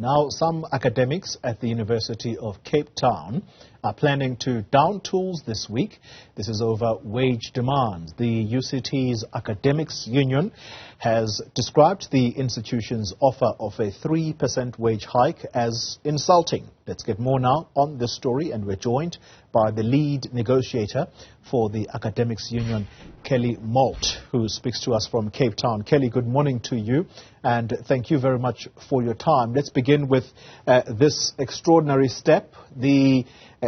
Now, some academics at the University of Cape Town are planning to down tools this week. This is over wage demands. The UCT's Academics Union has described the institution's offer of a 3% wage hike as insulting. Let's get more now on this story, and we're joined by the lead negotiator for the Academics Union, Kelly Malt, who speaks to us from Cape Town. Kelly, good morning to you, and thank you very much for your time. Let's begin with this extraordinary step. The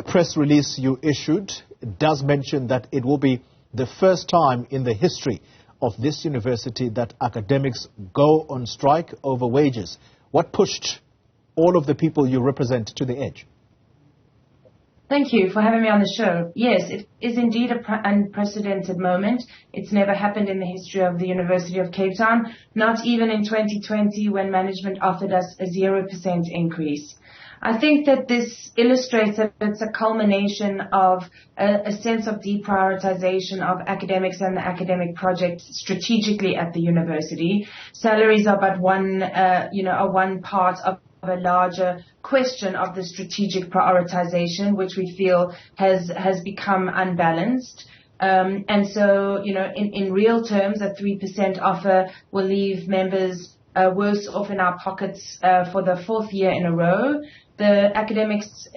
press release you issued does mention that it will be the first time in the history of this university that academics go on strike over wages. What pushed all of the people you represent to the edge? Thank you for having me on the show. Yes, it is indeed an unprecedented moment. It's never happened in the history of the University of Cape Town, not even in 2020 when management offered us a 0% increase. I think that this illustrates that it's a culmination of a sense of deprioritization of academics and the academic project strategically at the university. Salaries are but one part of a larger question of the strategic prioritization, which we feel has become unbalanced. And so, in real terms, a 3% offer will leave members worse off in our pockets for the fourth year in a row. The academics,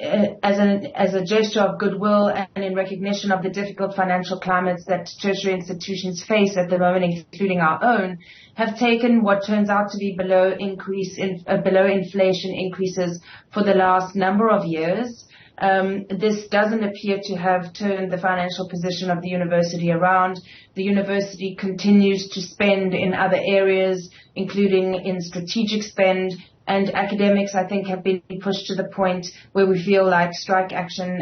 as a gesture of goodwill and in recognition of the difficult financial climates that tertiary institutions face at the moment, including our own, have taken what turns out to be below inflation increases for the last number of years. This doesn't appear to have turned the financial position of the university around. The university continues to spend in other areas, including in strategic spend, and academics, I think, have been pushed to the point where we feel like strike action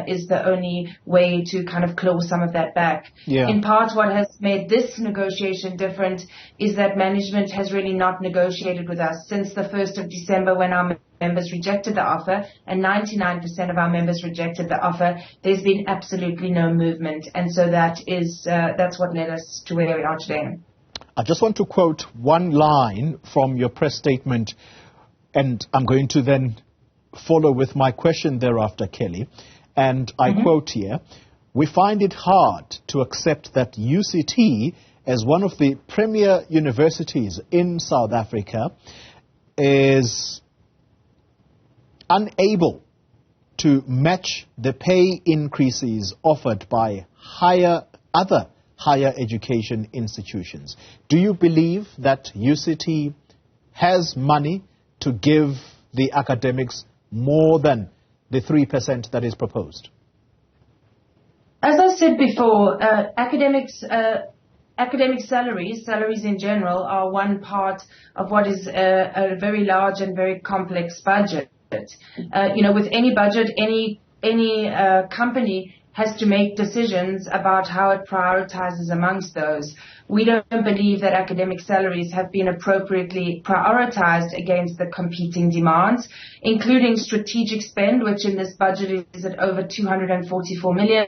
is the only way to kind of claw some of that back. Yeah. In part, what has made this negotiation different is that management has really not negotiated with us since the 1st of December when our members rejected the offer, and 99% of our members rejected the offer. There's been absolutely no movement, and so that's what led us to where we are today. I just want to quote one line from your press statement, and I'm going to then follow with my question thereafter, Kelly. And I quote here, "We find it hard to accept that UCT, as one of the premier universities in South Africa, is unable to match the pay increases offered by other higher education institutions." Do you believe that UCT has money to give the academics more than the 3% that is proposed? As I said before, academic salaries in general, are one part of what is a very large and very complex budget. With any budget, any company has to make decisions about how it prioritizes amongst those. We don't believe that academic salaries have been appropriately prioritized against the competing demands, including strategic spend, which in this budget is at over 244 million,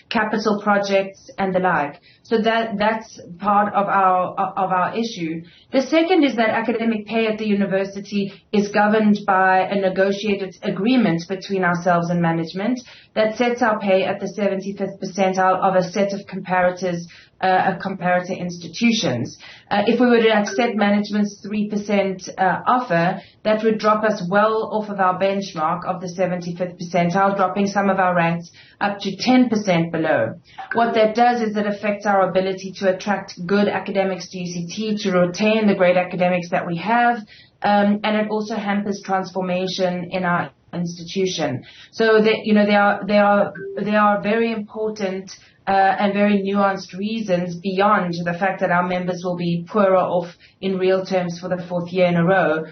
capital projects and the like. So that's part of our issue. The second is that academic pay at the university is governed by a negotiated agreement between ourselves and management that sets our pay at the 75th percentile of a set of comparator institutions. If we were to accept management's 3% offer, that would drop us well off of our benchmark of the 75th percentile, dropping some of our ranks up to 10% below. What that does is it affects our ability to attract good academics to UCT, to retain the great academics that we have, and it also hampers transformation in our institution. So there are very important and very nuanced reasons beyond the fact that our members will be poorer off in real terms for the fourth year in a row,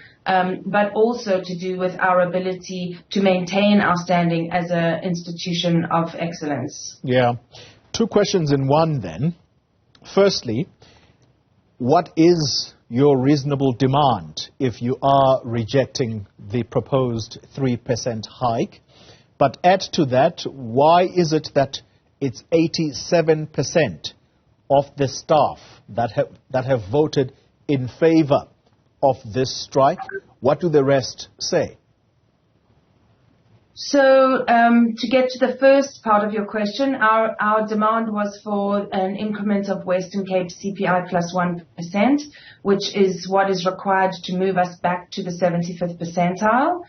but also to do with our ability to maintain our standing as an institution of excellence. Yeah. Two questions in one then. Firstly, what is your reasonable demand if you are rejecting the proposed 3% hike? But add to that, why is it that it's 87% of the staff that have voted in favor of this strike, What do the rest say? So to get to the first part of your question, our demand was for an increment of Western Cape CPI plus 1%, which is what is required to move us back to the 75th percentile.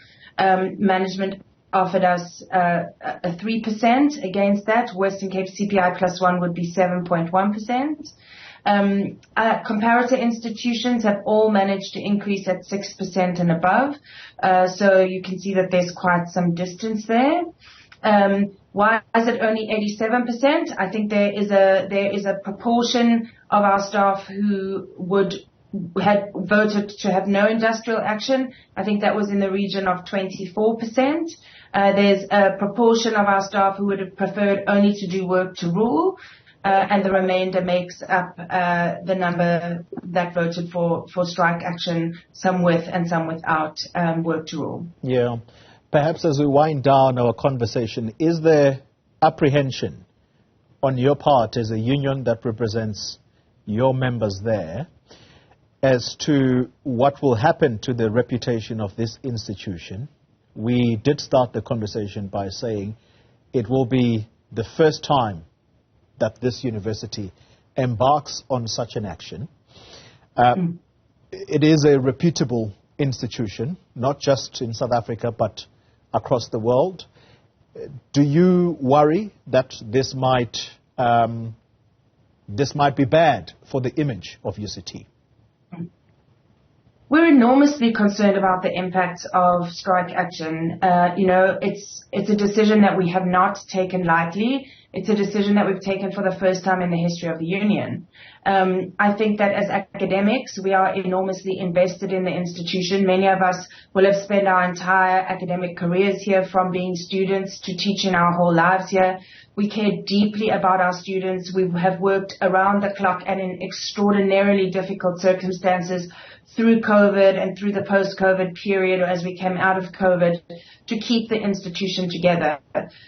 Management offered us a 3%. Against that, Western Cape CPI plus 1 would be 7.1%. Comparator institutions have all managed to increase at 6% and above. So you can see that there's quite some distance there. Why is it only 87%? I think there is a proportion of our staff who had voted to have no industrial action. I think that was in the region of 24%. There's a proportion of our staff who would have preferred only to do work to rule. And the remainder makes up the number that voted for strike action, some with and some without work to rule. Yeah. Perhaps as we wind down our conversation, is there apprehension on your part as a union that represents your members there as to what will happen to the reputation of this institution? We did start the conversation by saying it will be the first time that this university embarks on such an action. It is a reputable institution, not just in South Africa, but across the world. Do you worry that this might be bad for the image of UCT? We're enormously concerned about the impact of strike action. It's a decision that we have not taken lightly. It's a decision that we've taken for the first time in the history of the union. I think that as academics, we are enormously invested in the institution. Many of us will have spent our entire academic careers here, from being students to teaching our whole lives here. We care deeply about our students. We have worked around the clock and in extraordinarily difficult circumstances through COVID and through the post-COVID period, or as we came out of COVID, to keep the institution together.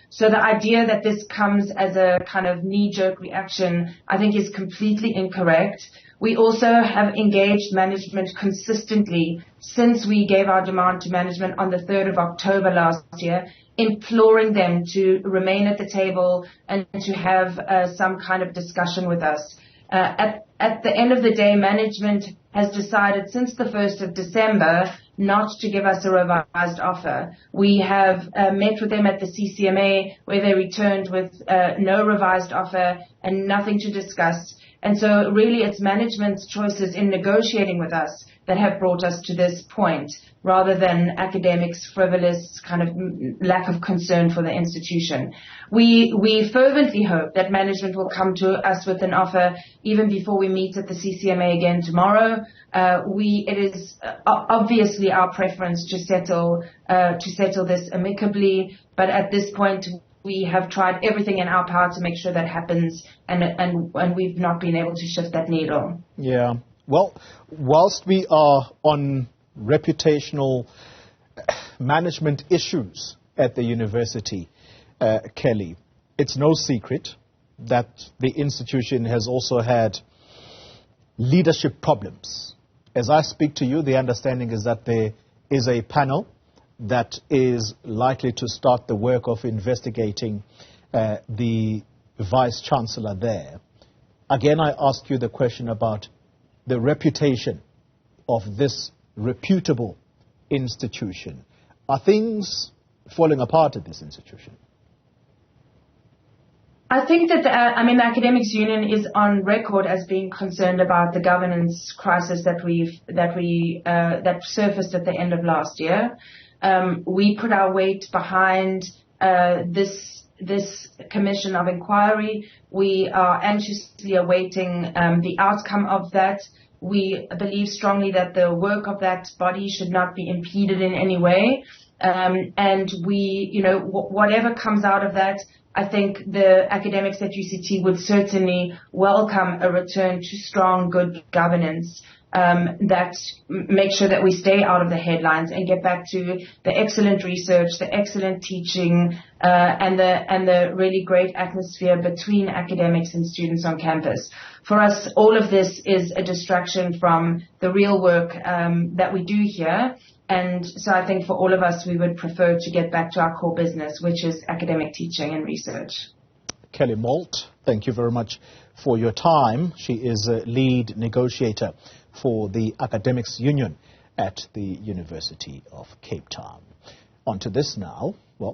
So the idea that this comes as a kind of knee-jerk reaction, I think, is completely incorrect. We also have engaged management consistently since we gave our demand to management on the 3rd of October last year, imploring them to remain at the table and to have some kind of discussion with us. At the end of the day, management has decided since the 1st of December not to give us a revised offer. We have met with them at the CCMA, where they returned with no revised offer and nothing to discuss. And so really it's management's choices in negotiating with us that have brought us to this point, rather than academics' frivolous kind of lack of concern for the institution. We fervently hope that management will come to us with an offer even before we meet at the CCMA again tomorrow. It is obviously our preference to settle this amicably, but at this point we have tried everything in our power to make sure that happens, and we've not been able to shift that needle. Yeah. Well, whilst we are on reputational management issues at the university, Kelly, it's no secret that the institution has also had leadership problems. As I speak to you, the understanding is that there is a panel that is likely to start the work of investigating the Vice-Chancellor there. Again, I ask you the question about the reputation of this reputable institution. Are things falling apart at this institution? I think that the Academics Union is on record as being concerned about the governance crisis that surfaced at the end of last year. We put our weight behind this commission of inquiry. We are anxiously awaiting the outcome of that. We believe strongly that the work of that body should not be impeded in any way. And whatever comes out of that, I think the academics at UCT would certainly welcome a return to strong, good governance that make sure that we stay out of the headlines and get back to the excellent research, the excellent teaching, and the really great atmosphere between academics and students on campus. For us, all of this is a distraction from the real work that we do here. And so I think for all of us, we would prefer to get back to our core business, which is academic teaching and research. Kelly Malt, thank you very much for your time. She is a lead negotiator for the Academics Union at the University of Cape Town. On to this now. Well,